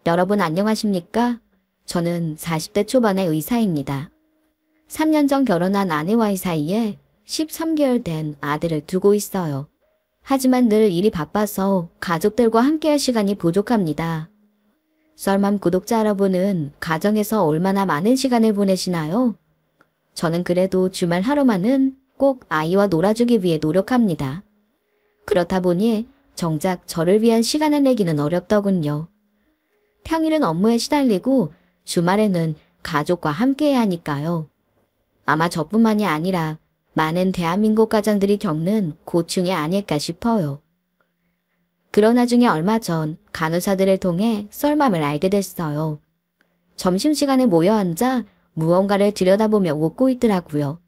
여러분 안녕하십니까? 저는 40대 초반의 의사입니다. 3년 전 결혼한 아내와의 사이에 13개월 된 아들을 두고 있어요. 하지만 늘 일이 바빠서 가족들과 함께할 시간이 부족합니다. 썰맘 구독자 여러분은 가정에서 얼마나 많은 시간을 보내시나요? 저는 그래도 주말 하루만은 꼭 아이와 놀아주기 위해 노력합니다. 그렇다 보니 정작 저를 위한 시간을 내기는 어렵더군요. 평일은 업무에 시달리고 주말에는 가족과 함께해야 하니까요. 아마 저뿐만이 아니라 많은 대한민국 가장들이 겪는 고충이 아닐까 싶어요. 그러나 중에 얼마 전 간호사들을 통해 썰맘을 알게 됐어요. 점심시간에 모여 앉아 무언가를 들여다보며 웃고 있더라고요.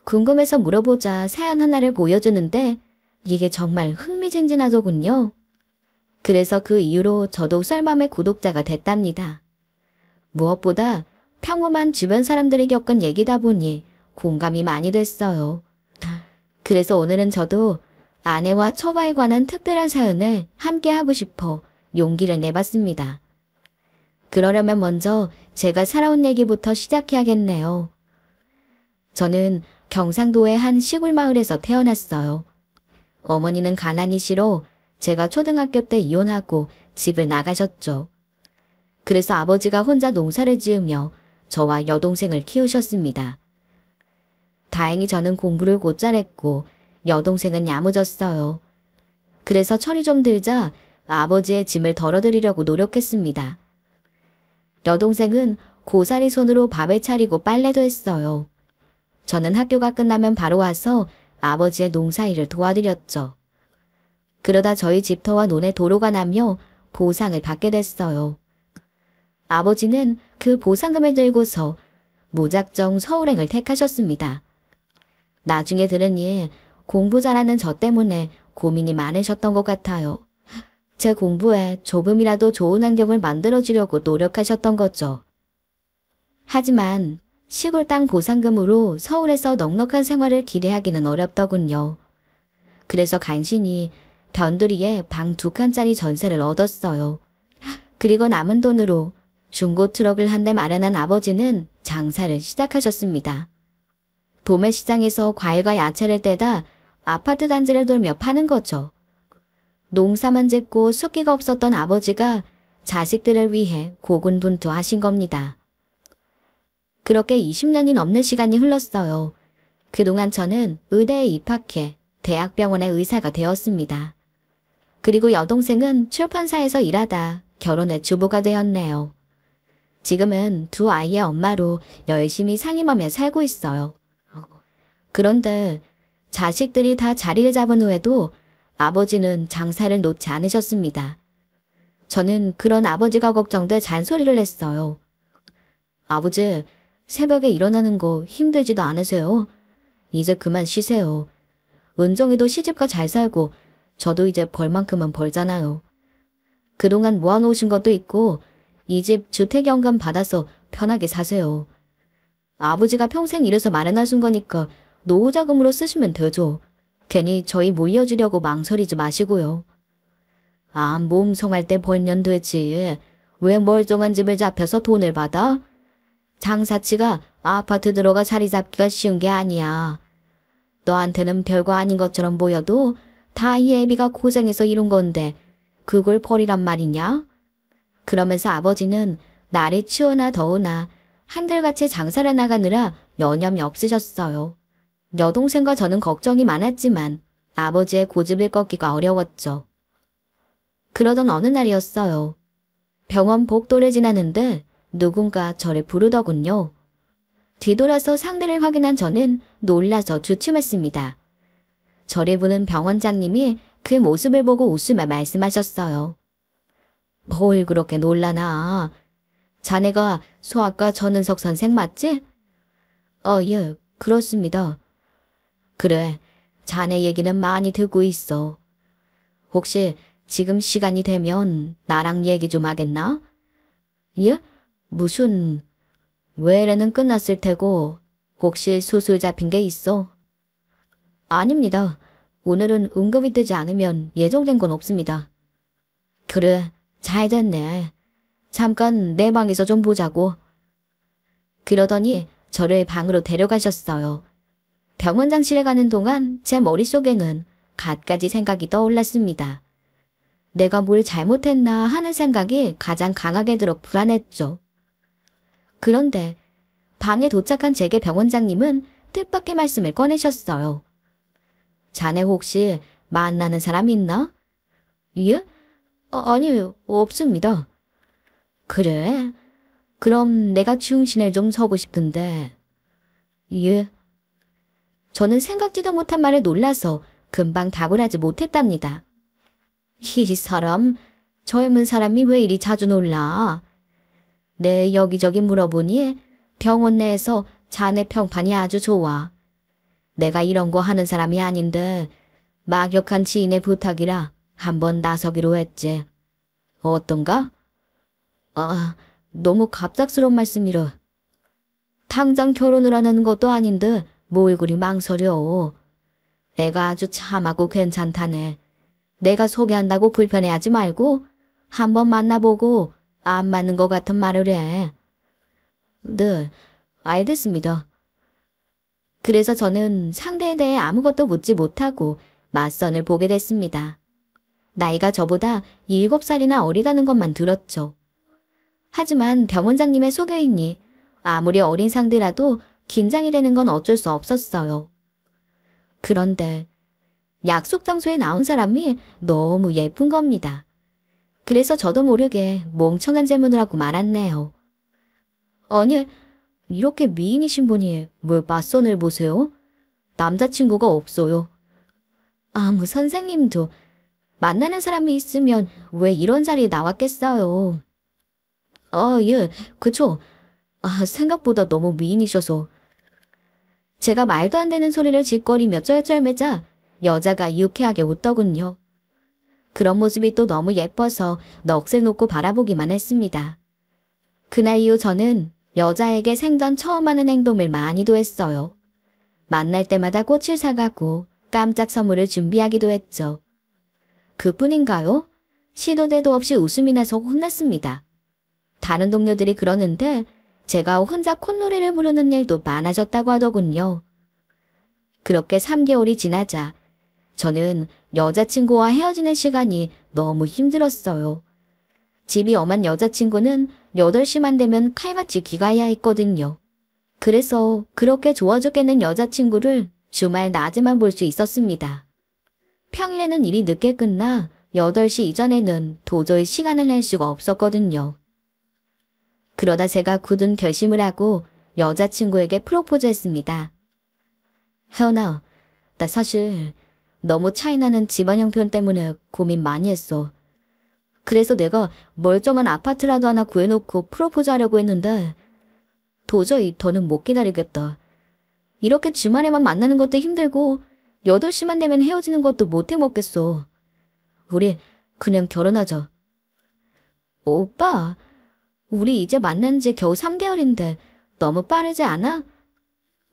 궁금해서 물어보자 사연 하나를 보여주는데 이게 정말 흥미진진하더군요. 그래서 그 이후로 저도 썰맘의 구독자가 됐답니다. 무엇보다 평범한 주변 사람들이 겪은 얘기다 보니 공감이 많이 됐어요. 그래서 오늘은 저도 아내와 처가에 관한 특별한 사연을 함께 하고 싶어 용기를 내봤습니다. 그러려면 먼저 제가 살아온 얘기부터 시작해야겠네요. 저는 경상도의 한 시골 마을에서 태어났어요. 어머니는 가난이시로 제가 초등학교 때 이혼하고 집을 나가셨죠. 그래서 아버지가 혼자 농사를 지으며 저와 여동생을 키우셨습니다. 다행히 저는 공부를 곧잘 했고 여동생은 야무졌어요. 그래서 철이 좀 들자 아버지의 짐을 덜어드리려고 노력했습니다. 여동생은 고사리 손으로 밥을 차리고 빨래도 했어요. 저는 학교가 끝나면 바로 와서 아버지의 농사일을 도와드렸죠. 그러다 저희 집터와 논에 도로가 나며 보상을 받게 됐어요. 아버지는 그 보상금을 들고서 무작정 서울행을 택하셨습니다. 나중에 들으니 공부 잘하는 저 때문에 고민이 많으셨던 것 같아요. 제 공부에 조금이라도 좋은 환경을 만들어주려고 노력하셨던 거죠. 하지만 시골 땅 보상금으로 서울에서 넉넉한 생활을 기대하기는 어렵더군요. 그래서 간신히 변두리에 방 2칸짜리 전세를 얻었어요. 그리고 남은 돈으로 중고 트럭을 한 대 마련한 아버지는 장사를 시작하셨습니다. 도매시장에서 과일과 야채를 떼다 아파트 단지를 돌며 파는 거죠. 농사만 짓고 숫기가 없었던 아버지가 자식들을 위해 고군분투하신 겁니다. 그렇게 20년이 넘는 시간이 흘렀어요. 그동안 저는 의대에 입학해 대학병원의 의사가 되었습니다. 그리고 여동생은 출판사에서 일하다 결혼해 주부가 되었네요. 지금은 2 아이의 엄마로 열심히 살림하며 살고 있어요. 그런데 자식들이 다 자리를 잡은 후에도 아버지는 장사를 놓지 않으셨습니다. 저는 그런 아버지가 걱정돼 잔소리를 했어요. 아버지, 새벽에 일어나는 거 힘들지도 않으세요? 이제 그만 쉬세요. 은정이도 시집가 잘 살고 저도 이제 벌 만큼은 벌잖아요. 그동안 모아놓으신 것도 있고 이 집 주택연금 받아서 편하게 사세요. 아버지가 평생 일해서 마련하신 거니까 노후자금으로 쓰시면 되죠. 괜히 저희 몰려주려고 망설이지 마시고요. 아, 몸송할 때 벌면 되지. 왜 멀쩡한 집을 잡혀서 돈을 받아? 장사치가 아파트 들어가 자리 잡기가 쉬운 게 아니야. 너한테는 별거 아닌 것처럼 보여도 다 이 애비가 고생해서 이룬 건데 그걸 버리란 말이냐? 그러면서 아버지는 날이 추우나 더우나 한들같이 장사를 나가느라 여념이 없으셨어요. 여동생과 저는 걱정이 많았지만 아버지의 고집을 꺾기가 어려웠죠. 그러던 어느 날이었어요. 병원 복도를 지나는데 누군가 저를 부르더군요. 뒤돌아서 상대를 확인한 저는 놀라서 주춤했습니다. 저를 부른 병원장님이 그 모습을 보고 웃으며 말씀하셨어요. 뭘 그렇게 놀라나. 자네가 소아과 전은석 선생 맞지? 예, 그렇습니다. 그래, 자네 얘기는 많이 듣고 있어. 혹시 지금 시간이 되면 나랑 얘기 좀 하겠나? 예? 무슨... 외래는 끝났을 테고 혹시 수술 잡힌 게 있어? 아닙니다. 오늘은 응급이 되지 않으면 예정된 건 없습니다. 그래, 잘 됐네. 잠깐 내 방에서 좀 보자고. 그러더니 저를 방으로 데려가셨어요. 병원장실에 가는 동안 제 머릿속에는 갖가지 생각이 떠올랐습니다. 내가 뭘 잘못했나 하는 생각이 가장 강하게 들어 불안했죠. 그런데 방에 도착한 제게 병원장님은 뜻밖의 말씀을 꺼내셨어요. 자네 혹시 만나는 사람 있나? 예? 아니, 없습니다. 그래? 그럼 내가 중신에 좀 서고 싶은데. 예? 저는 생각지도 못한 말에 놀라서 금방 답을 하지 못했답니다. 이 사람, 젊은 사람이 왜 이리 자주 놀라? 내 여기저기 물어보니 병원 내에서 자네 평판이 아주 좋아. 내가 이런 거 하는 사람이 아닌데 막역한 지인의 부탁이라 한번 나서기로 했지. 어떤가? 아, 너무 갑작스러운 말씀이라. 당장 결혼을 하는 것도 아닌데 뭘 그리 망설여. 애가 아주 참하고 괜찮다네. 내가 소개한다고 불편해하지 말고 한번 만나보고 안 맞는 것 같은 말을 해. 네, 알겠습니다. 그래서 저는 상대에 대해 아무것도 묻지 못하고 맞선을 보게 됐습니다. 나이가 저보다 7살이나 어리다는 것만 들었죠. 하지만 병원장님의 소개이니 아무리 어린 상대라도 긴장이 되는 건 어쩔 수 없었어요. 그런데 약속 장소에 나온 사람이 너무 예쁜 겁니다. 그래서 저도 모르게 멍청한 질문을 하고 말았네요. 아니, 이렇게 미인이신 분이 뭘 맞선을 보세요? 남자친구가 없어요. 아무 선생님도 만나는 사람이 있으면 왜 이런 자리에 나왔겠어요. 예, 그쵸. 생각보다 너무 미인이셔서. 제가 말도 안 되는 소리를 짓거리며 쩔쩔매자 여자가 유쾌하게 웃더군요. 그런 모습이 또 너무 예뻐서 넋을 놓고 바라보기만 했습니다. 그날 이후 저는 여자에게 생전 처음 하는 행동을 많이도 했어요. 만날 때마다 꽃을 사가고 깜짝 선물을 준비하기도 했죠. 그뿐인가요? 시도 때도 없이 웃음이 나서 혼났습니다. 다른 동료들이 그러는데 제가 혼자 콧노래를 부르는 일도 많아졌다고 하더군요. 그렇게 3개월이 지나자 저는 여자친구와 헤어지는 시간이 너무 힘들었어요. 집이 엄한 여자친구는 8시만 되면 칼같이 귀가해야 했거든요. 그래서 그렇게 좋아 죽겠는 여자친구를 주말 낮에만 볼 수 있었습니다. 평일에는 일이 늦게 끝나 8시 이전에는 도저히 시간을 낼 수가 없었거든요. 그러다 제가 굳은 결심을 하고 여자친구에게 프로포즈했습니다. 혜원아, 나 사실 너무 차이나는 집안 형편 때문에 고민 많이 했어. 그래서 내가 멀쩡한 아파트라도 하나 구해놓고 프로포즈하려고 했는데 도저히 더는 못 기다리겠다. 이렇게 주말에만 만나는 것도 힘들고 8시만 되면 헤어지는 것도 못 해먹겠어. 우리 그냥 결혼하자. 오빠, 우리 이제 만난 지 겨우 3개월인데 너무 빠르지 않아?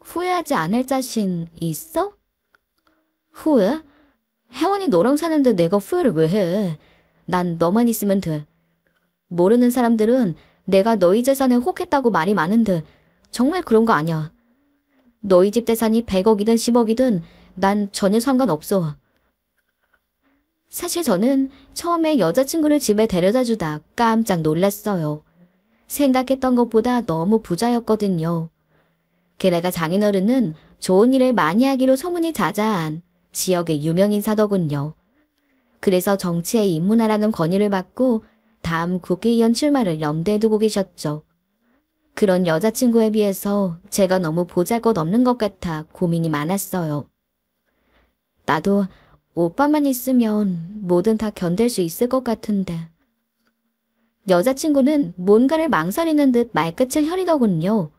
후회하지 않을 자신 있어? 후회? 혜원이 너랑 사는데 내가 후회를 왜 해? 난 너만 있으면 돼. 모르는 사람들은 내가 너희 재산에 혹했다고 말이 많은데 정말 그런 거 아니야. 너희 집 재산이 100억이든 10억이든 난 전혀 상관없어. 사실 저는 처음에 여자친구를 집에 데려다 주다 깜짝 놀랐어요. 생각했던 것보다 너무 부자였거든요. 게다가 장인어른은 좋은 일을 많이 하기로 소문이 자자한 지역의 유명인사더군요. 그래서 정치에 입문하라는 건의를 받고 다음 국회의원 출마를 염두에 두고 계셨죠. 그런 여자친구에 비해서 제가 너무 보잘것없는 것 같아 고민이 많았어요. 나도 오빠만 있으면 뭐든 다 견딜 수 있을 것 같은데. 여자친구는 뭔가를 망설이는 듯 말끝을 혀리더군요.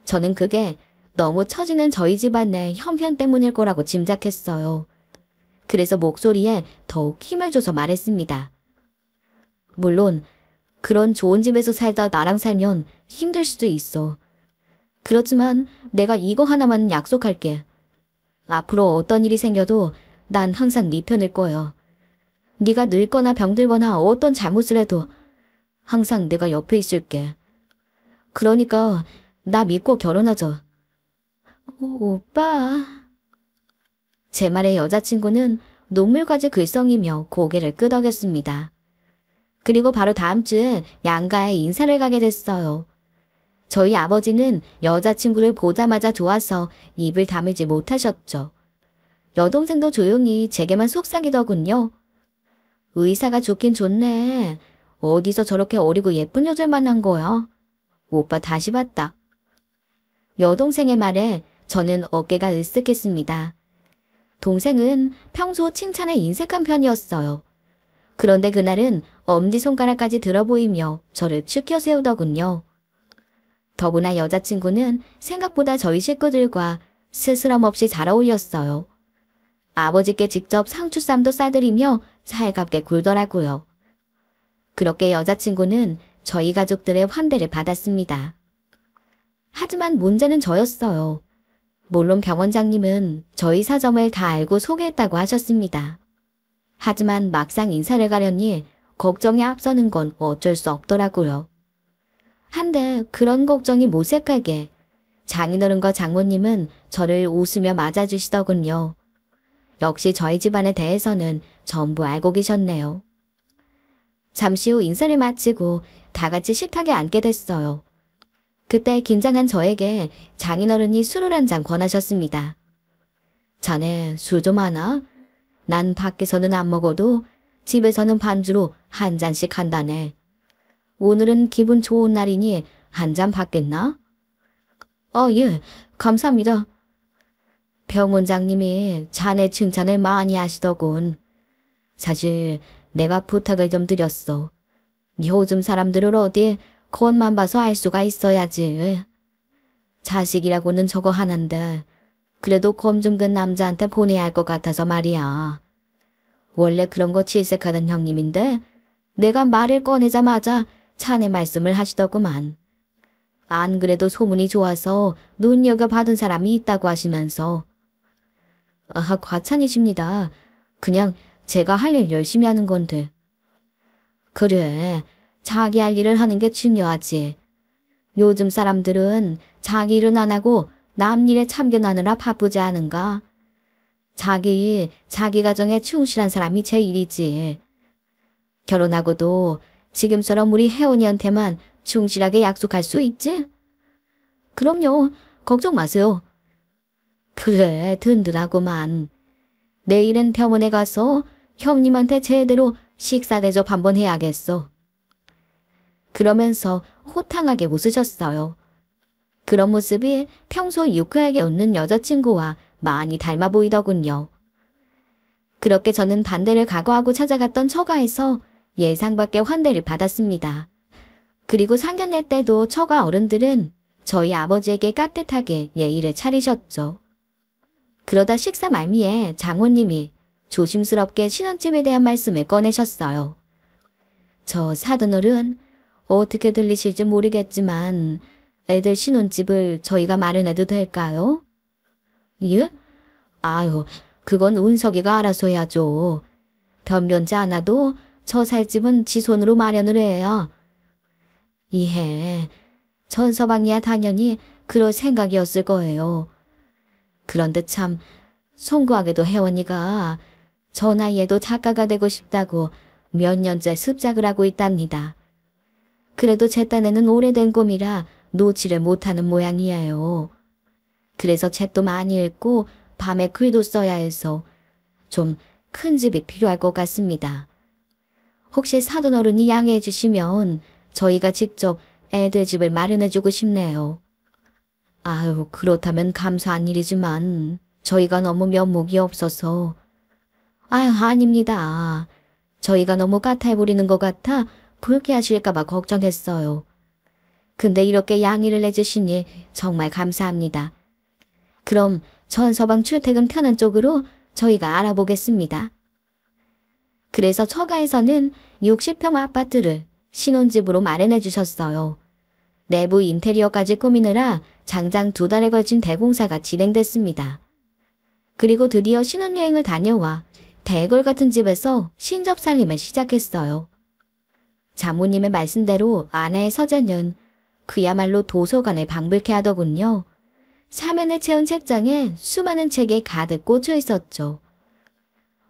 저는 그게 너무 처지는 저희 집안의 형편 때문일 거라고 짐작했어요. 그래서 목소리에 더욱 힘을 줘서 말했습니다. 물론 그런 좋은 집에서 살다 나랑 살면 힘들 수도 있어. 그렇지만 내가 이거 하나만 약속할게. 앞으로 어떤 일이 생겨도 난 항상 네 편일 거야. 네가 늙거나 병들거나 어떤 잘못을 해도 항상 내가 옆에 있을게. 그러니까 나 믿고 결혼하자. 오빠. 제 말에 여자친구는 녹물과제 글썽이며 고개를 끄덕였습니다. 그리고 바로 다음 주에 양가에 인사를 가게 됐어요. 저희 아버지는 여자친구를 보자마자 좋아서 입을 다물지 못하셨죠. 여동생도 조용히 제게만 속삭이더군요. 의사가 좋긴 좋네. 어디서 저렇게 어리고 예쁜 여자를 만난 거야? 오빠 다시 봤다. 여동생의 말에 저는 어깨가 으쓱했습니다. 동생은 평소 칭찬에 인색한 편이었어요. 그런데 그날은 엄지손가락까지 들어 보이며 저를 치켜 세우더군요. 더구나 여자친구는 생각보다 저희 식구들과 스스럼 없이 잘 어울렸어요. 아버지께 직접 상추쌈도 싸드리며 살갑게 굴더라고요. 그렇게 여자친구는 저희 가족들의 환대를 받았습니다. 하지만 문제는 저였어요. 물론 병원장님은 저희 사정을 다 알고 소개했다고 하셨습니다. 하지만 막상 인사를 가려니 걱정이 앞서는 건 어쩔 수 없더라고요. 한데 그런 걱정이 모색하게 장인어른과 장모님은 저를 웃으며 맞아주시더군요. 역시 저희 집안에 대해서는 전부 알고 계셨네요. 잠시 후 인사를 마치고 다 같이 식탁에 앉게 됐어요. 그때 긴장한 저에게 장인어른이 술을 한 잔 권하셨습니다. 자네 술 좀 하나? 난 밖에서는 안 먹어도 집에서는 반주로 한 잔씩 한다네. 오늘은 기분 좋은 날이니 한 잔 받겠나? 예, 감사합니다. 병원장님이 자네 칭찬을 많이 하시더군. 사실 내가 부탁을 좀 드렸어. 요즘 사람들을 어디 겉만 봐서 알 수가 있어야지. 자식이라고는 저거 하는데 그래도 검증된 남자한테 보내야 할 것 같아서 말이야. 원래 그런 거 질색하는 형님인데 내가 말을 꺼내자마자 자네 말씀을 하시더구만. 안 그래도 소문이 좋아서 눈여겨받은 사람이 있다고 하시면서. 과찬이십니다. 그냥 제가 할 일 열심히 하는 건데. 그래, 자기 할 일을 하는 게 중요하지. 요즘 사람들은 자기 일은 안 하고 남 일에 참견하느라 바쁘지 않은가? 자기 가정에 충실한 사람이 제일이지. 결혼하고도 지금처럼 우리 혜원이한테만 충실하게 약속할 수 있지? 그럼요. 걱정 마세요. 그래, 든든하구만. 내일은 병원에 가서 형님한테 제대로 식사 대접 한번 해야겠어. 그러면서 호탕하게 웃으셨어요. 그런 모습이 평소 유쾌하게 웃는 여자친구와 많이 닮아 보이더군요. 그렇게 저는 반대를 각오하고 찾아갔던 처가에서 예상 밖의 환대를 받았습니다. 그리고 상견례 때도 처가 어른들은 저희 아버지에게 깍듯하게 예의를 차리셨죠. 그러다 식사 말미에 장모님이 조심스럽게 신혼집에 대한 말씀을 꺼내셨어요. 저 사돈어른 어떻게 들리실지 모르겠지만 애들 신혼집을 저희가 마련해도 될까요? 예? 아유, 그건 운석이가 알아서 해야죠. 변변치 않아도 저 살 집은 지 손으로 마련을 해야. 이해. 전서방이야 당연히 그럴 생각이었을 거예요. 그런데 참 송구하게도 혜원이가 저 나이에도 작가가 되고 싶다고 몇 년째 습작을 하고 있답니다. 그래도 제 딴에는 오래된 꿈이라 놓지를 못하는 모양이에요. 그래서 책도 많이 읽고 밤에 글도 써야 해서 좀 큰 집이 필요할 것 같습니다. 혹시 사돈어른이 양해해 주시면 저희가 직접 애들 집을 마련해주고 싶네요. 아유, 그렇다면 감사한 일이지만 저희가 너무 면목이 없어서. 아유, 아닙니다. 저희가 너무 까탈 부리는 것 같아 불쾌하실까봐 걱정했어요. 근데 이렇게 양해를 해주시니 정말 감사합니다. 그럼 전서방 출퇴근 편한 쪽으로 저희가 알아보겠습니다. 그래서 처가에서는 60평 아파트를 신혼집으로 마련해 주셨어요. 내부 인테리어까지 꾸미느라 장장 2달에 걸친 대공사가 진행됐습니다. 그리고 드디어 신혼여행을 다녀와 대궐 같은 집에서 신접살림을 시작했어요. 장모님의 말씀대로 아내의 서재는 그야말로 도서관을 방불케 하더군요. 사면을 채운 책장에 수많은 책이 가득 꽂혀 있었죠.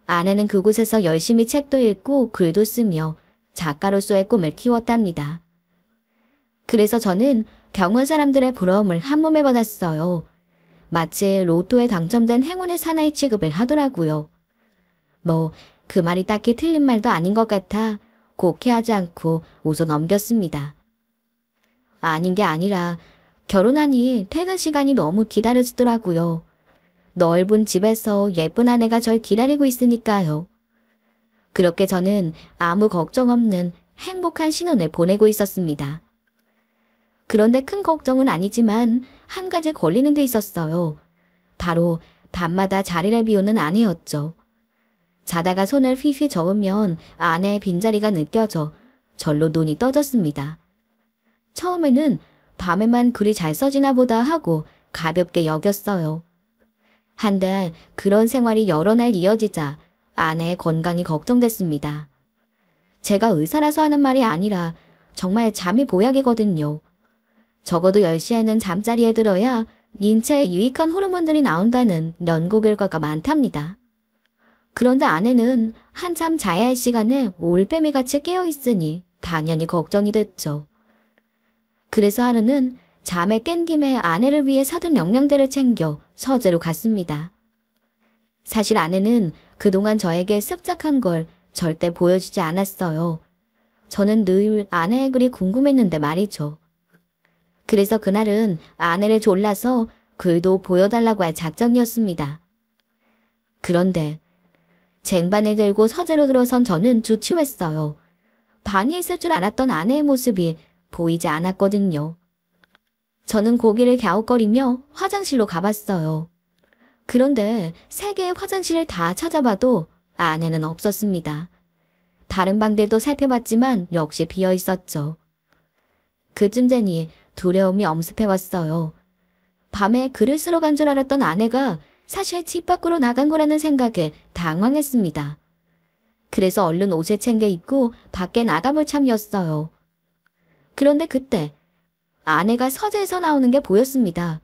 아내는 그곳에서 열심히 책도 읽고 글도 쓰며 작가로서의 꿈을 키웠답니다. 그래서 저는 경원 사람들의 부러움을 한몸에 받았어요. 마치 로또에 당첨된 행운의 사나이 취급을 하더라고요. 그 말이 딱히 틀린 말도 아닌 것 같아 곡해하지 않고 웃어 넘겼습니다. 아닌 게 아니라 결혼하니 퇴근 시간이 너무 기다려지더라고요. 넓은 집에서 예쁜 아내가 절 기다리고 있으니까요. 그렇게 저는 아무 걱정 없는 행복한 신혼을 보내고 있었습니다. 그런데 큰 걱정은 아니지만 한 가지 걸리는 데 있었어요. 바로 밤마다 자리를 비우는 아내였죠. 자다가 손을 휘휘 저으면 아내의 빈자리가 느껴져 절로 눈이 떠졌습니다. 처음에는 밤에만 글이 잘 써지나 보다 하고 가볍게 여겼어요. 한데 그런 생활이 여러 날 이어지자 아내의 건강이 걱정됐습니다. 제가 의사라서 하는 말이 아니라 정말 잠이 보약이거든요. 적어도 10시에는 잠자리에 들어야 인체에 유익한 호르몬들이 나온다는 연구 결과가 많답니다. 그런데 아내는 한참 자야 할 시간에 올빼미같이 깨어있으니 당연히 걱정이 됐죠. 그래서 하루는 잠에 깬 김에 아내를 위해 사둔 영양제를 챙겨 서재로 갔습니다. 사실 아내는 그동안 저에게 습작한 걸 절대 보여주지 않았어요. 저는 늘 아내의 글이 궁금했는데 말이죠. 그래서 그날은 아내를 졸라서 글도 보여달라고 할 작정이었습니다. 그런데 쟁반을 들고 서재로 들어선 저는 주춤했어요. 반이 있을 줄 알았던 아내의 모습이 보이지 않았거든요. 저는 고개를 갸웃거리며 화장실로 가봤어요. 그런데 3개의 화장실을 다 찾아봐도 아내는 없었습니다. 다른 방들도 살펴봤지만 역시 비어 있었죠. 그쯤 되니 두려움이 엄습해왔어요. 밤에 글을 쓰러 간 줄 알았던 아내가 사실 집 밖으로 나간 거라는 생각에 당황했습니다. 그래서 얼른 옷을 챙겨 입고 밖에 나가볼 참이었어요. 그런데 그때 아내가 서재에서 나오는 게 보였습니다.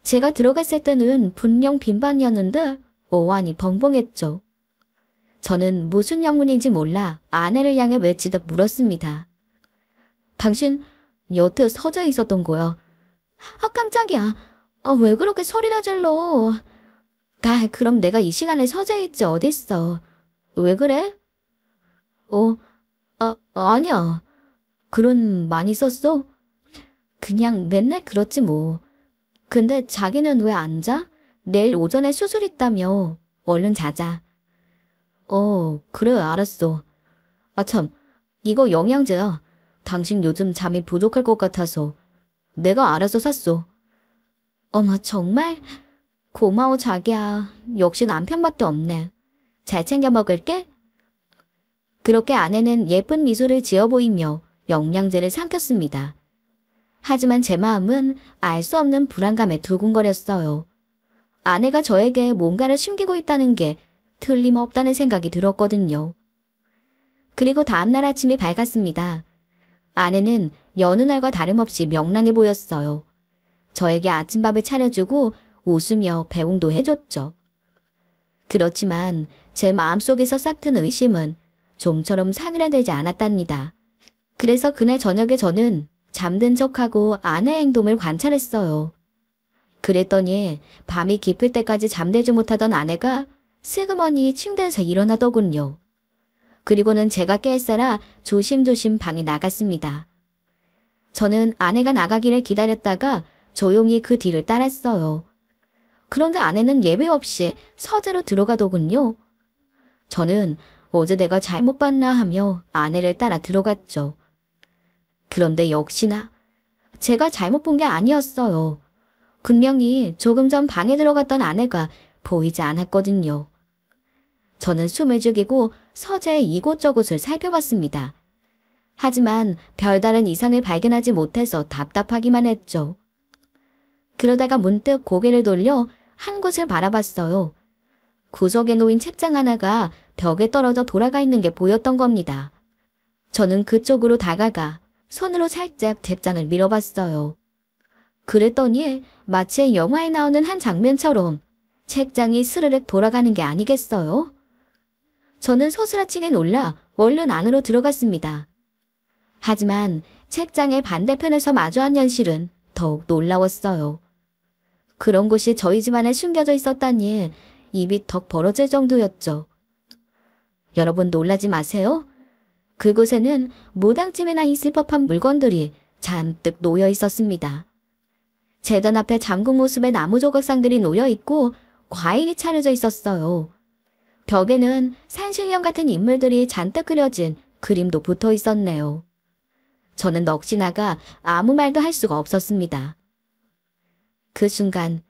제가 들어갔을 때는 분명 빈방이었는데 어안이 벙벙했죠. 저는 무슨 영문인지 몰라 아내를 향해 외치듯 물었습니다. 당신 여태 서재에 있었던 거야? 아, 깜짝이야. 왜 그렇게 소리나 질러? 그럼 내가 이 시간에 서재에 있지 어딨어. 왜 그래? 아니야. 글은 많이 썼어? 그냥 맨날 그렇지 뭐. 근데 자기는 왜 안 자? 내일 오전에 수술 있다며. 얼른 자자. 그래, 알았어. 참, 이거 영양제야. 당신 요즘 잠이 부족할 것 같아서 내가 알아서 샀어. 어머, 정말? 고마워, 자기야. 역시 남편밖에 없네. 잘 챙겨 먹을게. 그렇게 아내는 예쁜 미소를 지어 보이며 영양제를 삼켰습니다. 하지만 제 마음은 알 수 없는 불안감에 두근거렸어요. 아내가 저에게 뭔가를 숨기고 있다는 게 틀림없다는 생각이 들었거든요. 그리고 다음날 아침이 밝았습니다. 아내는 여느 날과 다름없이 명랑해 보였어요. 저에게 아침밥을 차려주고 웃으며 배웅도 해줬죠. 그렇지만 제 마음속에서 싹튼 의심은 좀처럼 사그라들지 않았답니다. 그래서 그날 저녁에 저는 잠든 척하고 아내의 행동을 관찰했어요. 그랬더니 밤이 깊을 때까지 잠들지 못하던 아내가 슬그머니 침대에서 일어나더군요. 그리고는 제가 깰싸라 조심조심 방에 나갔습니다. 저는 아내가 나가기를 기다렸다가 조용히 그 뒤를 따랐어요. 그런데 아내는 예외 없이 서재로 들어가더군요. 저는 어제 내가 잘못 봤나 하며 아내를 따라 들어갔죠. 그런데 역시나 제가 잘못 본 게 아니었어요. 분명히 조금 전 방에 들어갔던 아내가 보이지 않았거든요. 저는 숨을 죽이고 서재의 이곳저곳을 살펴봤습니다. 하지만 별다른 이상을 발견하지 못해서 답답하기만 했죠. 그러다가 문득 고개를 돌려 한 곳을 바라봤어요. 구석에 놓인 책장 하나가 벽에 떨어져 돌아가 있는 게 보였던 겁니다. 저는 그쪽으로 다가가 손으로 살짝 책장을 밀어봤어요. 그랬더니 마치 영화에 나오는 한 장면처럼 책장이 스르륵 돌아가는 게 아니겠어요? 저는 소스라치게 놀라 얼른 안으로 들어갔습니다. 하지만 책장의 반대편에서 마주한 현실은 더욱 놀라웠어요. 그런 곳이 저희 집안에 숨겨져 있었다니 입이 턱 벌어질 정도였죠. 여러분 놀라지 마세요. 그곳에는 무당집에나 있을 법한 물건들이 잔뜩 놓여 있었습니다. 재단 앞에 잠금 모습의 나무 조각상들이 놓여 있고 과일이 차려져 있었어요. 벽에는 산신령 같은 인물들이 잔뜩 그려진 그림도 붙어 있었네요. 저는 넋이 나가 아무 말도 할 수가 없었습니다. 그 순간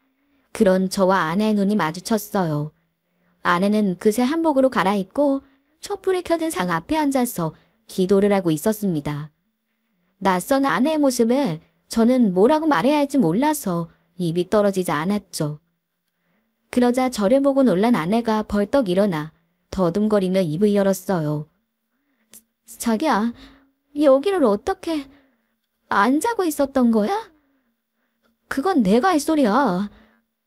그런 저와 아내의 눈이 마주쳤어요. 아내는 그새 한복으로 갈아입고 촛불이 켜진 상 앞에 앉아서 기도를 하고 있었습니다. 낯선 아내의 모습에 저는 뭐라고 말해야 할지 몰라서 입이 떨어지지 않았죠. 그러자 저를 보고 놀란 아내가 벌떡 일어나 더듬거리며 입을 열었어요. 자기야, 여기를 어떻게 안 자고 있었던 거야? 그건 내가 할 소리야.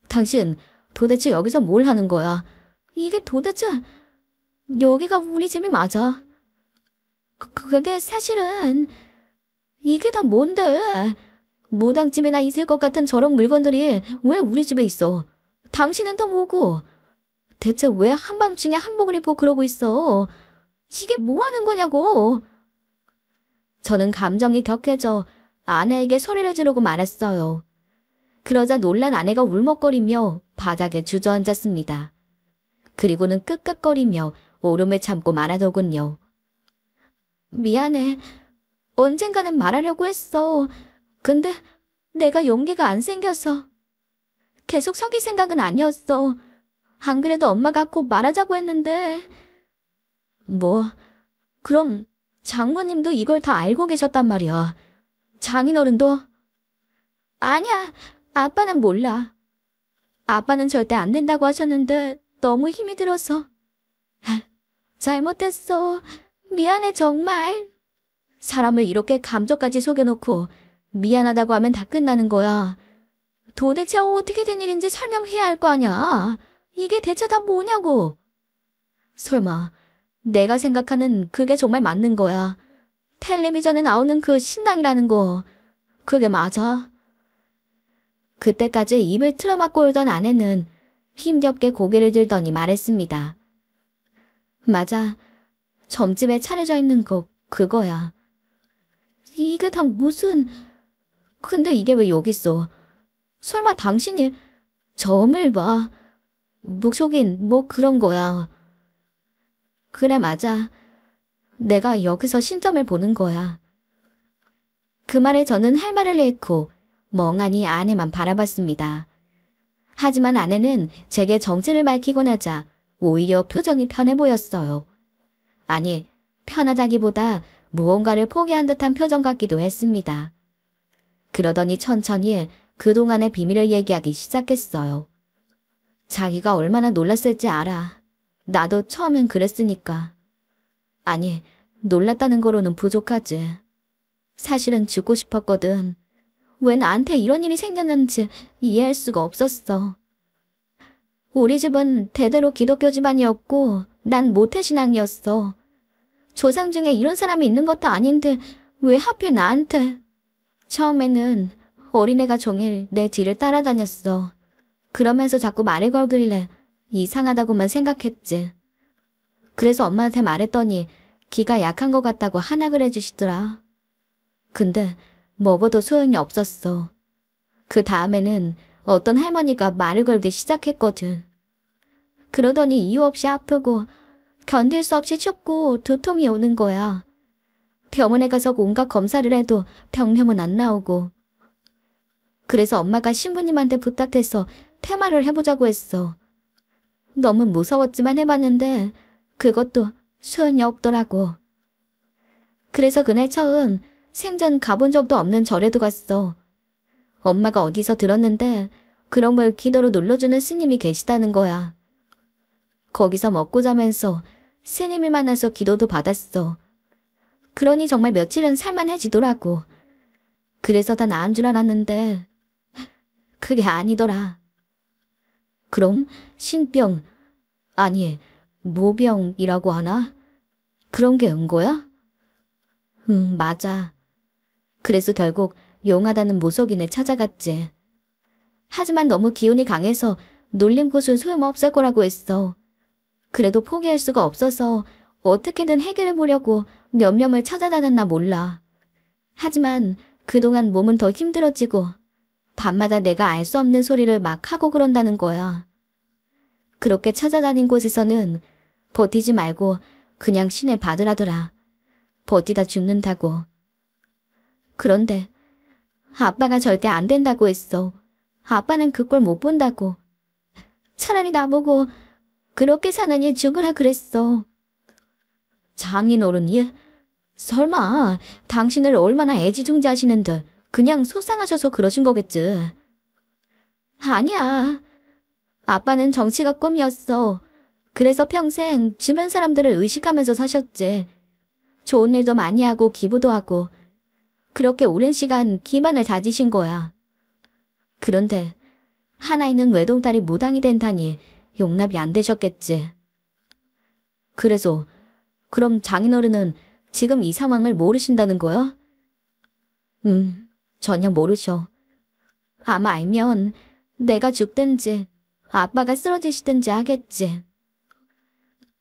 당신 도대체 여기서 뭘 하는 거야? 이게 도대체 여기가 우리 집이 맞아. 그게 사실은 이게 다 뭔데? 무당집에나 있을 것 같은 저런 물건들이 왜 우리 집에 있어? 당신은 또 뭐고? 대체 왜 한밤중에 한복을 입고 그러고 있어? 이게 뭐 하는 거냐고? 저는 감정이 격해져 아내에게 소리를 지르고 말았어요. 그러자 놀란 아내가 울먹거리며 바닥에 주저앉았습니다. 그리고는 끄끄거리며 울음을 참고 말하더군요. 미안해. 언젠가는 말하려고 했어. 근데 내가 용기가 안 생겨서. 계속 속일 생각은 아니었어. 안 그래도 엄마가 꼭 말하자고 했는데. 뭐, 그럼 장모님도 이걸 다 알고 계셨단 말이야. 장인어른도? 아니야, 아빠는 몰라. 아빠는 절대 안 된다고 하셨는데 너무 힘이 들어서. 잘못했어. 미안해 정말. 사람을 이렇게 감정까지 속여놓고 미안하다고 하면 다 끝나는 거야. 도대체 어떻게 된 일인지 설명해야 할 거 아니야. 이게 대체 다 뭐냐고. 설마 내가 생각하는 그게 정말 맞는 거야. 텔레비전에 나오는 그 신당이라는 거. 그게 맞아. 그때까지 입을 틀어막고 울던 아내는 힘겹게 고개를 들더니 말했습니다. 맞아. 점집에 차려져 있는 거 그거야. 이게 다 무슨... 근데 이게 왜 여기 있어? 설마 당신이 점을 봐. 묵속인 뭐 그런 거야. 그래 맞아. 내가 여기서 신점을 보는 거야. 그 말에 저는 할 말을 잃고 멍하니 아내만 바라봤습니다. 하지만 아내는 제게 정체를 밝히고 나자 오히려 표정이 편해 보였어요. 아니, 편하다기보다 무언가를 포기한 듯한 표정 같기도 했습니다. 그러더니 천천히 그동안의 비밀을 얘기하기 시작했어요. 자기가 얼마나 놀랐을지 알아. 나도 처음엔 그랬으니까. 아니, 놀랐다는 거로는 부족하지. 사실은 죽고 싶었거든. 왜 나한테 이런 일이 생겼는지 이해할 수가 없었어. 우리 집은 대대로 기독교 집안이었고 난 모태신앙이었어. 조상 중에 이런 사람이 있는 것도 아닌데 왜 하필 나한테. 처음에는 어린애가 종일 내 뒤를 따라다녔어. 그러면서 자꾸 말을 걸길래 이상하다고만 생각했지. 그래서 엄마한테 말했더니 기가 약한 것 같다고 한약을 해주시더라. 근데 먹어도 소용이 없었어. 그 다음에는 어떤 할머니가 말을 걸기 시작했거든. 그러더니 이유 없이 아프고 견딜 수 없이 춥고 두통이 오는 거야. 병원에 가서 온갖 검사를 해도 병명은 안 나오고. 그래서 엄마가 신부님한테 부탁해서 퇴마를 해보자고 했어. 너무 무서웠지만 해봤는데 그것도 소용이 없더라고. 그래서 그날 처음 생전 가본 적도 없는 절에도 갔어. 엄마가 어디서 들었는데 그런 걸 기도로 눌러주는 스님이 계시다는 거야. 거기서 먹고 자면서 스님을 만나서 기도도 받았어. 그러니 정말 며칠은 살만해지더라고. 그래서 다 나은 줄 알았는데 그게 아니더라. 그럼 신병, 아니 모병이라고 하나? 그런 게 온 거야? 응, 맞아. 그래서 결국 용하다는 모석인을 찾아갔지. 하지만 너무 기운이 강해서 놀림꽃은 소용없을 거라고 했어. 그래도 포기할 수가 없어서 어떻게든 해결해보려고 몇 명을 찾아다녔나 몰라. 하지만 그동안 몸은 더 힘들어지고 밤마다 내가 알 수 없는 소리를 막 하고 그런다는 거야. 그렇게 찾아다닌 곳에서는 버티지 말고 그냥 신을 받으라더라. 버티다 죽는다고. 그런데 아빠가 절대 안 된다고 했어. 아빠는 그 꼴 못 본다고. 차라리 나보고 그렇게 사느니 죽으라 그랬어. 장인어른이? 설마 당신을 얼마나 애지중지하시는데 그냥 속상하셔서 그러신 거겠지. 아니야. 아빠는 정치가 꿈이었어. 그래서 평생 주변 사람들을 의식하면서 사셨지. 좋은 일도 많이 하고 기부도 하고 그렇게 오랜 시간 기반을 다지신 거야. 그런데 하나 있는 외동딸이 무당이 된다니 용납이 안 되셨겠지. 그래서 그럼 장인어른은 지금 이 상황을 모르신다는 거야? 전혀 모르셔. 아마 알면 내가 죽든지 아빠가 쓰러지시든지 하겠지.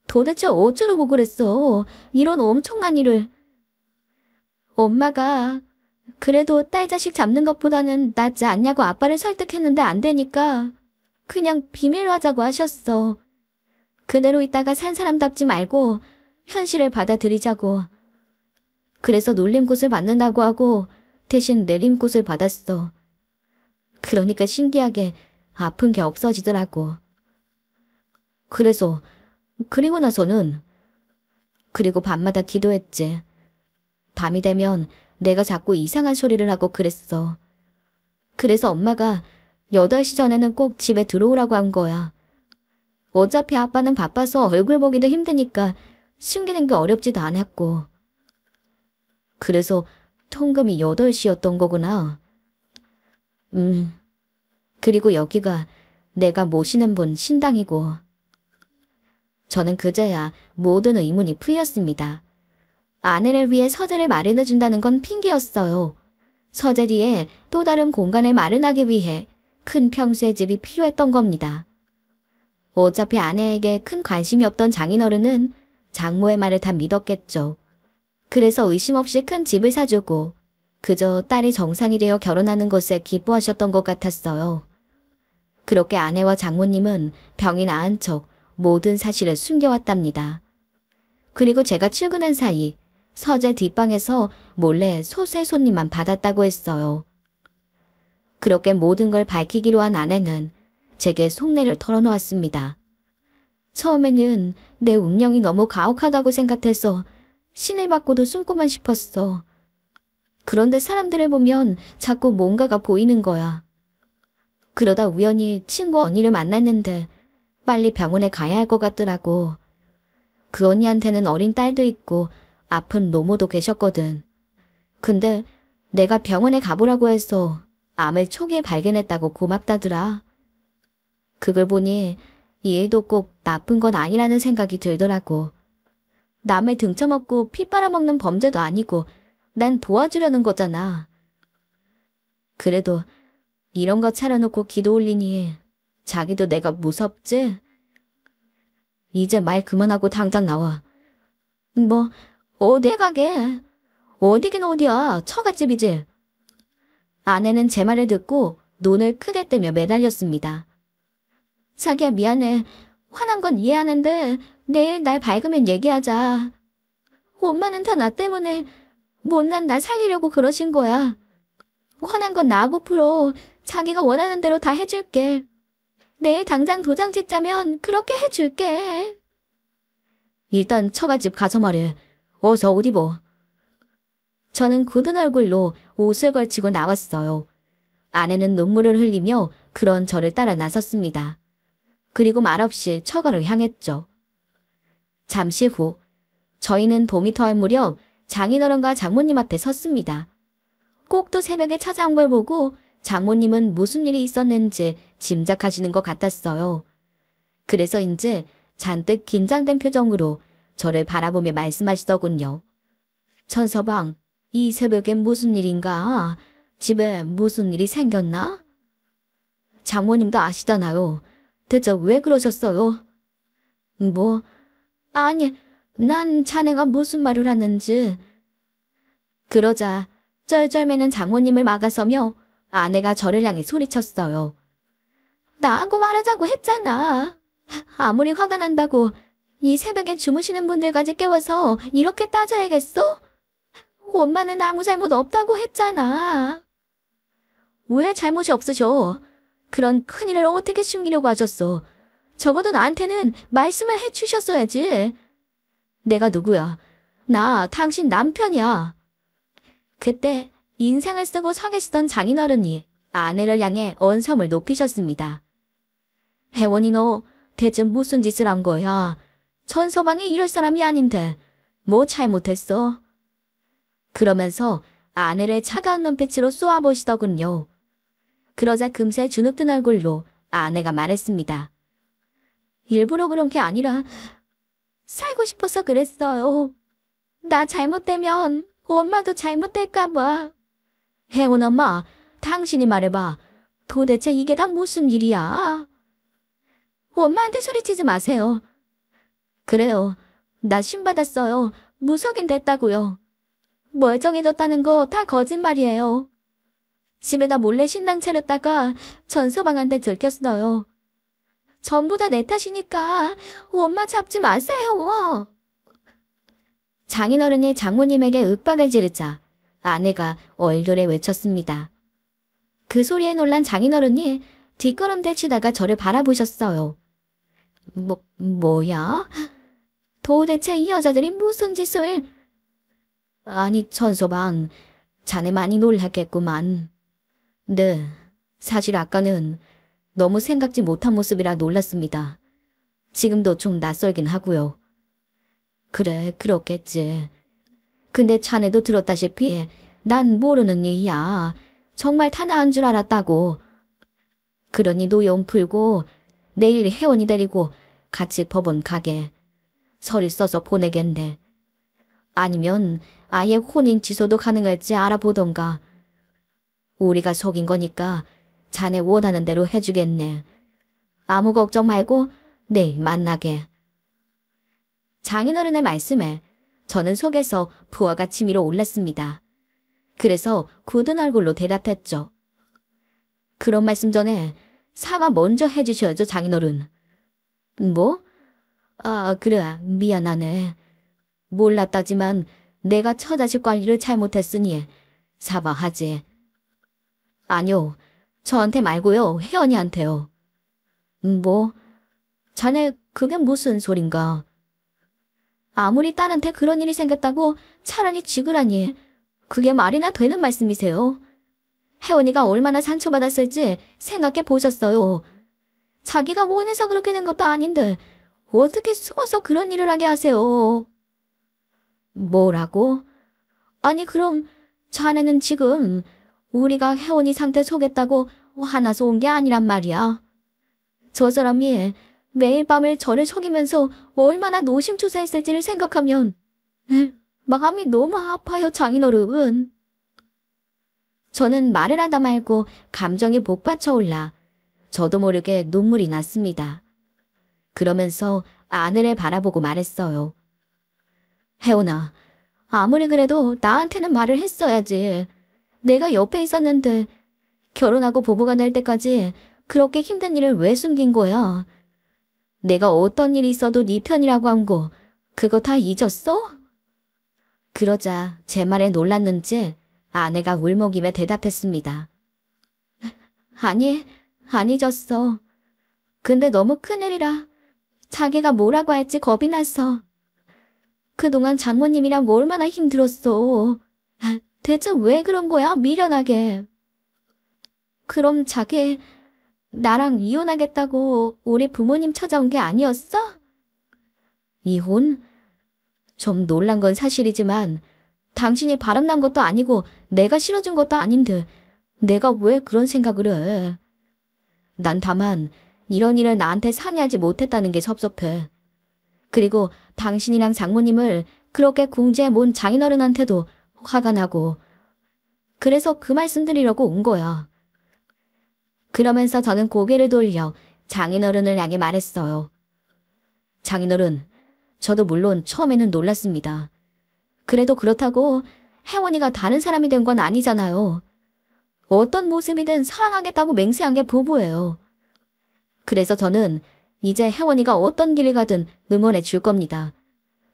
도대체 어쩌려고 그랬어? 이런 엄청난 일을. 엄마가 그래도 딸 자식 잡는 것보다는 낫지 않냐고 아빠를 설득했는데 안 되니까 그냥 비밀로 하자고 하셨어. 그대로 있다가 산 사람답지 말고 현실을 받아들이자고. 그래서 놀림꽃을 받는다고 하고 대신 내림꽃을 받았어. 그러니까 신기하게 아픈 게 없어지더라고. 그리고 나서는 그리고 밤마다 기도했지. 밤이 되면 내가 자꾸 이상한 소리를 하고 그랬어. 그래서 엄마가 8시 전에는 꼭 집에 들어오라고 한 거야. 어차피 아빠는 바빠서 얼굴 보기도 힘드니까 숨기는 게 어렵지도 않았고. 그래서 통금이 8시였던 거구나. 그리고 여기가 내가 모시는 분 신당이고. 저는 그제야 모든 의문이 풀렸습니다. 아내를 위해 서재를 마련해준다는 건 핑계였어요. 서재 뒤에 또 다른 공간을 마련하기 위해 큰 평수의 집이 필요했던 겁니다. 어차피 아내에게 큰 관심이 없던 장인어른은 장모의 말을 다 믿었겠죠. 그래서 의심 없이 큰 집을 사주고 그저 딸이 정상이 되어 결혼하는 것에 기뻐하셨던 것 같았어요. 그렇게 아내와 장모님은 병이 나은 척 모든 사실을 숨겨왔답니다. 그리고 제가 출근한 사이 서재 뒷방에서 몰래 소세 손님만 받았다고 했어요. 그렇게 모든 걸 밝히기로 한 아내는 제게 속내를 털어놓았습니다. 처음에는 내 운명이 너무 가혹하다고 생각해서 신을 받고도 숨고만 싶었어. 그런데 사람들을 보면 자꾸 뭔가가 보이는 거야. 그러다 우연히 친구 언니를 만났는데 빨리 병원에 가야 할 것 같더라고. 그 언니한테는 어린 딸도 있고 아픈 노모도 계셨거든. 근데 내가 병원에 가보라고 해서 암을 초기에 발견했다고 고맙다더라. 그걸 보니 이 일도 꼭 나쁜 건 아니라는 생각이 들더라고. 남을 등쳐먹고 피 빨아먹는 범죄도 아니고 난 도와주려는 거잖아. 그래도 이런 거 차려놓고 기도 올리니 자기도 내가 무섭지? 이제 말 그만하고 당장 나와. 뭐 어디에 가게? 어디긴 어디야. 처갓집이지. 아내는 제 말을 듣고 눈을 크게 뜨며 매달렸습니다. 자기야 미안해. 화난 건 이해하는데 내일 날 밝으면 얘기하자. 엄마는 다 나 때문에 못난 나 살리려고 그러신 거야. 화난 건 나하고 풀어. 자기가 원하는 대로 다 해줄게. 내일 당장 도장 찍자면 그렇게 해줄게. 일단 처갓집 가서 말해. 어서 옷 입어. 저는 굳은 얼굴로 옷을 걸치고 나왔어요. 아내는 눈물을 흘리며 그런 저를 따라 나섰습니다. 그리고 말없이 처가로 향했죠. 잠시 후 저희는 도미터할 무렵 장인어른과 장모님 앞에 섰습니다. 꼭두 새벽에 찾아온 걸 보고 장모님은 무슨 일이 있었는지 짐작하시는 것 같았어요. 그래서인지 잔뜩 긴장된 표정으로 저를 바라보며 말씀하시더군요. 천서방, 이 새벽엔 무슨 일인가? 집에 무슨 일이 생겼나? 장모님도 아시잖아요. 대체 왜 그러셨어요? 뭐, 아니, 난 자네가 무슨 말을 하는지. 그러자 쩔쩔매는 장모님을 막아서며 아내가 저를 향해 소리쳤어요. 나하고 말하자고 했잖아. 아무리 화가 난다고 이 새벽에 주무시는 분들까지 깨워서 이렇게 따져야겠어? 엄마는 아무 잘못 없다고 했잖아. 왜 잘못이 없으셔? 그런 큰일을 어떻게 숨기려고 하셨어? 적어도 나한테는 말씀을 해주셨어야지. 내가 누구야? 나 당신 남편이야. 그때 인생을 쓰고 서 계시던 장인어른이 아내를 향해 언성을 높이셨습니다. 혜원이 너 대체 무슨 짓을 한 거야? 천서방이 이럴 사람이 아닌데 뭐 잘못했어? 그러면서 아내를 차가운 눈빛으로 쏘아보시더군요. 그러자 금세 주눅든 얼굴로 아내가 말했습니다. 일부러 그런 게 아니라 살고 싶어서 그랬어요. 나 잘못되면 엄마도 잘못될까 봐. 혜원 엄마, 당신이 말해봐. 도대체 이게 다 무슨 일이야? 엄마한테 소리치지 마세요. 그래요. 나 신받았어요. 무속인 됐다고요. 멀쩡해졌다는 거 다 거짓말이에요. 집에다 몰래 신당 차렸다가 전서방한테 들켰어요. 전부 다 내 탓이니까 엄마 잡지 마세요. 장인어른이 장모님에게 윽박을 지르자 아내가 얼굴에 외쳤습니다. 그 소리에 놀란 장인어른이 뒷걸음질 치다가 저를 바라보셨어요. 뭐야? 도대체 이 여자들이 무슨 짓을... 아니, 천서방, 자네 많이 놀랐겠구만. 네, 사실 아까는 너무 생각지 못한 모습이라 놀랐습니다. 지금도 좀 낯설긴 하고요. 그래, 그렇겠지. 근데 자네도 들었다시피 난 모르는 일이야. 정말 다 나은 줄 알았다고. 그러니 노여움 풀고 내일 혜원이 데리고 같이 법원 가게. 서류 써서 보내겠네. 아니면 아예 혼인 취소도 가능할지 알아보던가. 우리가 속인 거니까 자네 원하는 대로 해주겠네. 아무 걱정 말고 내일 만나게. 장인어른의 말씀에 저는 속에서 부하가 치밀어 올랐습니다. 그래서 굳은 얼굴로 대답했죠. 그런 말씀 전에 사과 먼저 해주셔야죠, 장인어른. 뭐? 아, 그래, 미안하네. 몰랐다지만 내가 처자식 관리를 잘못했으니 사과하지. 아니요, 저한테 말고요, 혜연이한테요. 뭐? 자네 그게 무슨 소린가? 아무리 딸한테 그런 일이 생겼다고 차라리 지으라니 그게 말이나 되는 말씀이세요? 혜원이가 얼마나 상처받았을지 생각해 보셨어요. 자기가 원해서 그렇게 된 것도 아닌데 어떻게 숨어서 그런 일을 하게 하세요? 뭐라고? 아니 그럼 자네는 지금 우리가 혜원이 상태 속였다고 화나서 온 게 아니란 말이야. 저 사람이 매일 밤을 저를 속이면서 얼마나 노심초사했을지를 생각하면 마음이 너무 아파요, 장인어른. 저는 말을 하다 말고 감정이 복받쳐 올라 저도 모르게 눈물이 났습니다. 그러면서 아내를 바라보고 말했어요. 혜원아, 아무리 그래도 나한테는 말을 했어야지. 내가 옆에 있었는데 결혼하고 부부가 될 때까지 그렇게 힘든 일을 왜 숨긴 거야? 내가 어떤 일이 있어도 네 편이라고 한 거 그거 다 잊었어? 그러자 제 말에 놀랐는지 아내가 울먹이며 대답했습니다. 아니, 안 잊었어. 근데 너무 큰일이라 자기가 뭐라고 할지 겁이 나서. 그동안 장모님이랑 얼마나 힘들었어. 대체 왜 그런 거야, 미련하게. 그럼 자기, 나랑 이혼하겠다고 우리 부모님 찾아온 게 아니었어? 이혼? 좀 놀란 건 사실이지만 당신이 바람난 것도 아니고 내가 싫어준 것도 아닌데 내가 왜 그런 생각을 해? 난 다만 이런 일을 나한테 상의하지 못했다는 게 섭섭해. 그리고 당신이랑 장모님을 그렇게 궁지에 몬 장인어른한테도 화가 나고 그래서 그 말씀 드리려고 온 거야. 그러면서 저는 고개를 돌려 장인어른을 향해 말했어요. 장인어른, 저도 물론 처음에는 놀랐습니다. 그래도 그렇다고 혜원이가 다른 사람이 된 건 아니잖아요. 어떤 모습이든 사랑하겠다고 맹세한 게 부부예요. 그래서 저는 이제 혜원이가 어떤 길을 가든 응원해 줄 겁니다.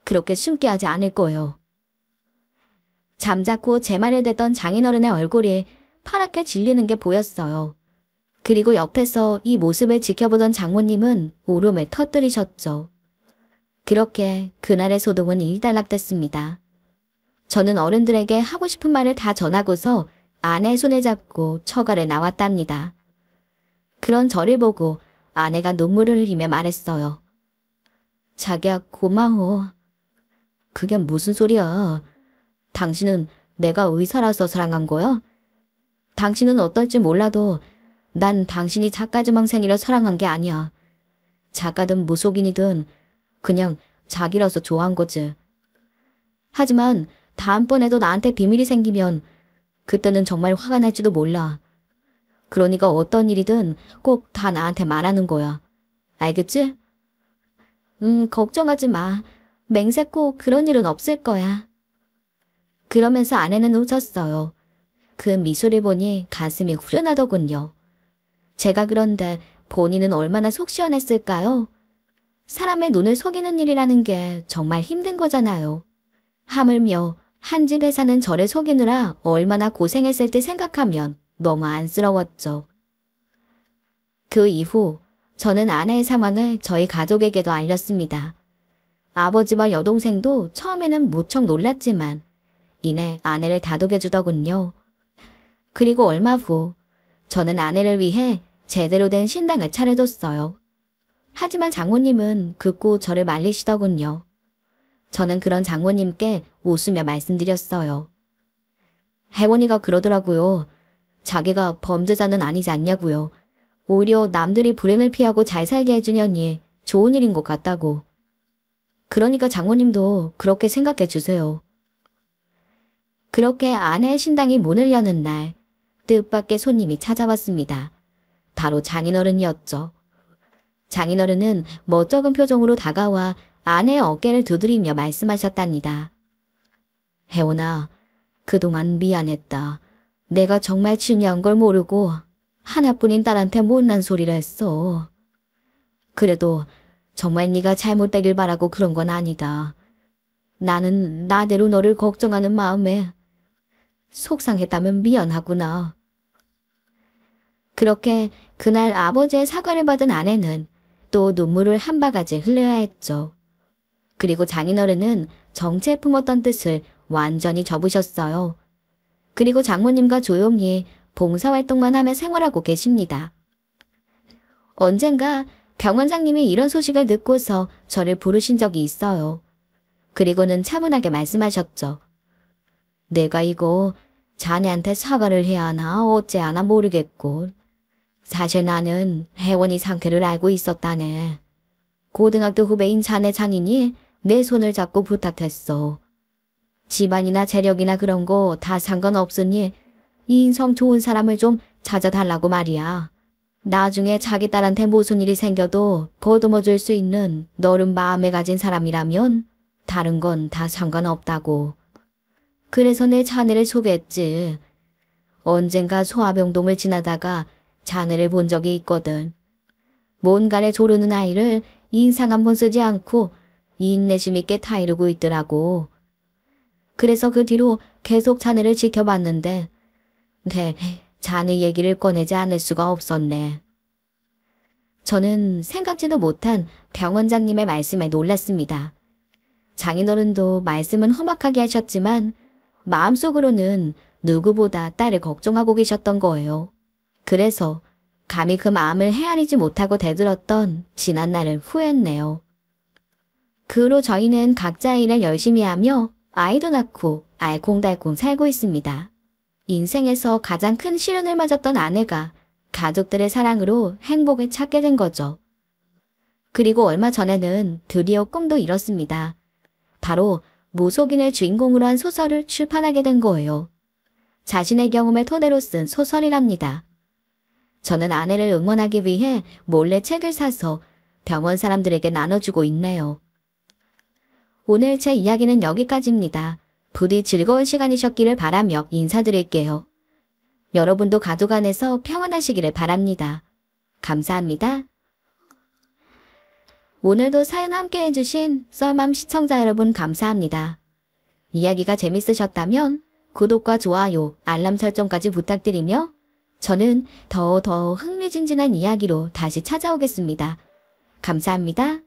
그렇게 숨게 하지 않을 거예요. 잠자코 제 말을 듣던 장인어른의 얼굴이 파랗게 질리는 게 보였어요. 그리고 옆에서 이 모습을 지켜보던 장모님은 울음을 터뜨리셨죠. 그렇게 그날의 소동은 일단락됐습니다. 저는 어른들에게 하고 싶은 말을 다 전하고서 아내의 손을 잡고 처가를 나왔답니다. 그런 저를 보고 아내가 눈물을 흘리며 말했어요. 자기야, 고마워. 그게 무슨 소리야. 당신은 내가 의사라서 사랑한 거야? 당신은 어떨지 몰라도 난 당신이 작가지망생이라 사랑한 게 아니야. 작가든 무속인이든 그냥 자기라서 좋아한 거지. 하지만 다음번에도 나한테 비밀이 생기면 그때는 정말 화가 날지도 몰라. 그러니까 어떤 일이든 꼭 다 나한테 말하는 거야. 알겠지? 걱정하지 마. 맹세코 그런 일은 없을 거야. 그러면서 아내는 웃었어요. 그 미소를 보니 가슴이 후련하더군요. 제가 그런데 본인은 얼마나 속 시원했을까요? 사람의 눈을 속이는 일이라는 게 정말 힘든 거잖아요. 하물며 한 집에 사는 저를 속이느라 얼마나 고생했을지 생각하면 너무 안쓰러웠죠. 그 이후 저는 아내의 상황을 저희 가족에게도 알렸습니다. 아버지와 여동생도 처음에는 무척 놀랐지만 이내 아내를 다독여주더군요. 그리고 얼마 후 저는 아내를 위해 제대로 된 신당을 차려줬어요. 하지만 장모님은 극구 저를 말리시더군요. 저는 그런 장모님께 웃으며 말씀드렸어요. 혜원이가 그러더라고요. 자기가 범죄자는 아니지 않냐고요. 오히려 남들이 불행을 피하고 잘 살게 해주려니 좋은 일인 것 같다고. 그러니까 장모님도 그렇게 생각해 주세요. 그렇게 아내의 신당이 문을 여는 날 뜻밖의 손님이 찾아왔습니다. 바로 장인어른이었죠. 장인어른은 멋쩍은 표정으로 다가와 아내의 어깨를 두드리며 말씀하셨답니다. 혜원아, 그동안 미안했다. 내가 정말 중요한 걸 모르고 하나뿐인 딸한테 못난 소리를 했어. 그래도 정말 네가 잘못되길 바라고 그런 건 아니다. 나는 나대로 너를 걱정하는 마음에 속상했다면 미안하구나. 그렇게 그날 아버지의 사과를 받은 아내는 또 눈물을 한 바가지 흘려야 했죠. 그리고 장인어른은 정체에 품었던 뜻을 완전히 접으셨어요. 그리고 장모님과 조용히 봉사활동만 하며 생활하고 계십니다. 언젠가 병원장님이 이런 소식을 듣고서 저를 부르신 적이 있어요. 그리고는 차분하게 말씀하셨죠. 내가 이거 자네한테 사과를 해야 하나 어째 하나 모르겠고 사실 나는 혜원이 상태를 알고 있었다네. 고등학교 후배인 자네 장인이 내 손을 잡고 부탁했어. 집안이나 재력이나 그런 거 다 상관없으니 인성 좋은 사람을 좀 찾아달라고 말이야. 나중에 자기 딸한테 무슨 일이 생겨도 보듬어줄 수 있는 너른 마음을 가진 사람이라면 다른 건 다 상관없다고. 그래서 내 자네를 소개했지. 언젠가 소아병동을 지나다가 자네를 본 적이 있거든. 뭔가를 조르는 아이를 인상 한 번 쓰지 않고 인내심 있게 타이르고 있더라고. 그래서 그 뒤로 계속 자네를 지켜봤는데 자네 얘기를 꺼내지 않을 수가 없었네. 저는 생각지도 못한 병원장님의 말씀에 놀랐습니다. 장인어른도 말씀은 험악하게 하셨지만 마음속으로는 누구보다 딸을 걱정하고 계셨던 거예요. 그래서 감히 그 마음을 헤아리지 못하고 대들었던 지난 날을 후회했네요. 그 후로 저희는 각자의 일을 열심히 하며 아이도 낳고 알콩달콩 살고 있습니다. 인생에서 가장 큰 시련을 맞았던 아내가 가족들의 사랑으로 행복을 찾게 된 거죠. 그리고 얼마 전에는 드디어 꿈도 이뤘습니다. 바로 무속인을 주인공으로 한 소설을 출판하게 된 거예요. 자신의 경험을 토대로 쓴 소설이랍니다. 저는 아내를 응원하기 위해 몰래 책을 사서 병원 사람들에게 나눠주고 있네요. 오늘 제 이야기는 여기까지입니다. 부디 즐거운 시간이셨기를 바라며 인사드릴게요. 여러분도 가족 안에서 평안하시기를 바랍니다. 감사합니다. 오늘도 사연 함께 해주신 썰맘 시청자 여러분 감사합니다. 이야기가 재밌으셨다면 구독과 좋아요, 알람 설정까지 부탁드리며 저는 더 흥미진진한 이야기로 다시 찾아오겠습니다. 감사합니다.